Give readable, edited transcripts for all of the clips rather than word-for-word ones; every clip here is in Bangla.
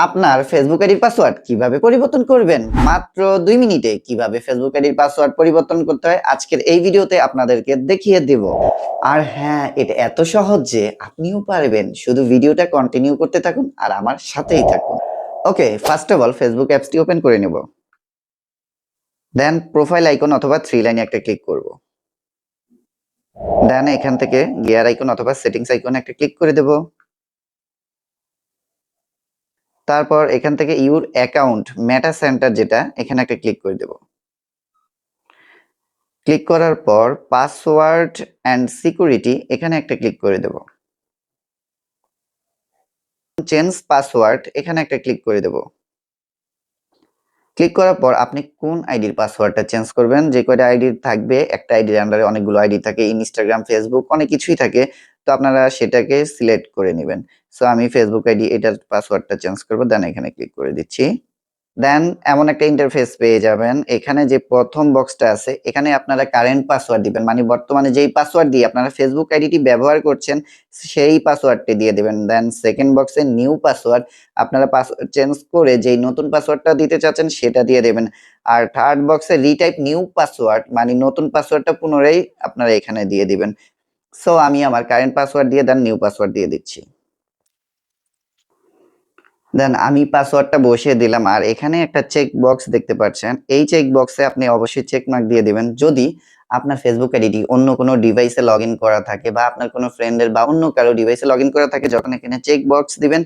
আপনার ফেসবুক আইডির পাসওয়ার্ড কিভাবে পরিবর্তন করবেন? মাত্র ২ মিনিটে কিভাবে ফেসবুক আইডির পাসওয়ার্ড পরিবর্তন করতে হয় আজকের এই ভিডিওতে আপনাদেরকে দেখিয়ে দেব। আর হ্যাঁ, এটা এত সহজ যে আপনিও পারবেন। শুধু ভিডিওটা কন্টিনিউ করতে থাকুন আর আমার সাথেই থাকুন। ওকে, ফার্স্ট অফ অল ফেসবুক অ্যাপসটি ওপেন করে নেব। দেন প্রোফাইল আইকন অথবা 3 লাইনে একটা ক্লিক করব। দেন এখান থেকে গিয়ার আইকন অথবা সেটিংস আইকনে একটা ক্লিক করে দেব। তারপর এখান থেকে ইউর অ্যাকাউন্ট মেটা সেন্টার যেটা এখানে একটা ক্লিক করে দেব। ক্লিক করার পর পাসওয়ার্ড অ্যান্ড সিকিউরিটি এখানে একটা ক্লিক করে দেব। চেঞ্জ পাসওয়ার্ড এখানে একটা ক্লিক করে দেব। ক্লিক করার পর আপনি কোন আইডির পাসওয়ার্ডটা চেঞ্জ করবেন, যে কয়টা আইডি থাকবে, একটা আইডির আন্ডারে অনেকগুলো আইডি থাকে, ইনস্টাগ্রাম, ফেসবুক অনেক কিছুই থাকে। তো আপনারা সেটাকে সিলেক্ট করে নিবেন। সো আমি ফেসবুক আইডি এটার পাসওয়ার্ডটা চেঞ্জ করব, দেন এখানে ক্লিক করে দিচ্ছি। দেন এমন একটা ইন্টারফেস পেয়ে যাবেন। এখানে যে প্রথম বক্সটা আছে এখানে আপনারা কারেন্ট পাসওয়ার্ড দিবেন। মানে বর্তমানে যেই পাসওয়ার্ড দিয়ে আপনারা ফেসবুক আইডিটি ব্যবহার করছেন সেই পাসওয়ার্ডটি দিয়ে দিবেন। দেন সেকেন্ড বক্সে নিউ পাসওয়ার্ড আপনারা পাসওয়ার্ড চেঞ্জ করে যেই নতুন পাসওয়ার্ডটা দিতে চাচ্ছেন সেটা দিয়ে দেবেন। আর থার্ড বক্সে রিটাইপ নিউ পাসওয়ার্ড মানে নতুন পাসওয়ার্ডটা পুনরায় আপনারা এখানে দিয়ে দিবেন। সো আমি আমার কারেন্ট পাসওয়ার্ড দিয়ে দেন নিউ পাসওয়ার্ড দিয়ে দিচ্ছি। দেন আমি পাসওয়ার্ডটা বসিয়ে দিলাম আর এখানে একটা চেক বক্স দেখতে পাচ্ছেন। এই চেক বক্সে আপনি অবশ্যই চেক মার্ক দিয়ে দিবেন যদি আপনার ফেসবুক আইডিটি অন্য কোনো ডিভাইসে লগইন করা থাকে বা আপনার কোনো ফ্রেন্ডের বা অন্য কারো ডিভাইসে লগইন করা থাকে। যখন এখানে চেক বক্স দিবেন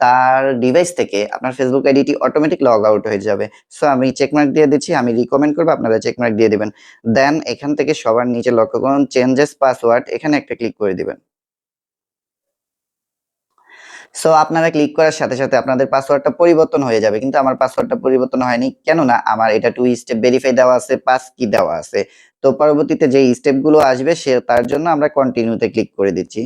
তার ডিভাইস থেকে আপনার ফেসবুক আইডিটি অটোমেটিক লগ আউট হয়ে যাবে। সো আমি চেক মার্ক দিয়ে দিচ্ছি। আমি রিকমেন্ড করব আপনারা চেক মার্ক দিয়ে দিবেন। দেন এখান থেকে সবার নিচে লক্ষ্য করুন চেঞ্জেস পাসওয়ার্ড এখানে একটা ক্লিক করে দিবেন। সো আপনারা ক্লিক করার সাথে, সাথে আপনাদের পাসওয়ার্ডটা পরিবর্তন হয়ে যাবে। কিন্তু আমার পাসওয়ার্ডটা পরিবর্তন হয়নি। কেননা আমার এটা 2 স্টেপ ভেরিফাই দেওয়া আছে, পাস কি দেওয়া আছে। তো পরবর্তীতে যেই স্টেপগুলো আসবে তার জন্য আমরা কন্টিনিউ তে ক্লিক করে দিচ্ছি।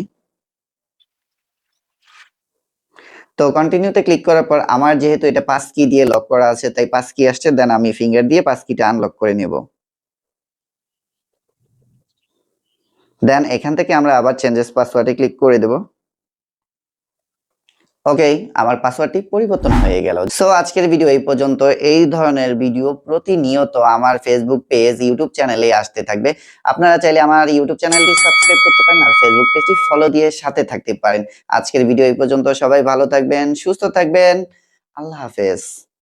তো কন্টিনিউ তে ক্লিক করার পর আমার যেহেতু এটা পাস কি দিয়ে লক করা আছে তাই পাস কি আসছে, দেন আমি ফিঙ্গার দিয়ে পাস কিটা আনলক করে নেব। দেন এখান থেকে আমরা আবার চেঞ্জেস পাসওয়ার্ডে ক্লিক করে দেব। ওকে, আমার পাসওয়ার্ডটি পরিবর্তন হয়ে গেল। সো আজকের ভিডিও এই পর্যন্ত। এই ধরনের ভিডিও প্রতিনিয়ত আমার ফেসবুক পেজ, ইউটিউব চ্যানেলে আসতে থাকবে। আপনারা চাইলে আমার ইউটিউব চ্যানেলটি সাবস্ক্রাইব করতে পারেন আর ফেসবুক পেজটি ফলো দিয়ে সাথে থাকতে পারেন। আজকের ভিডিও এই পর্যন্ত। সবাই ভালো থাকবেন, সুস্থ থাকবেন। আল্লাহ হাফেজ।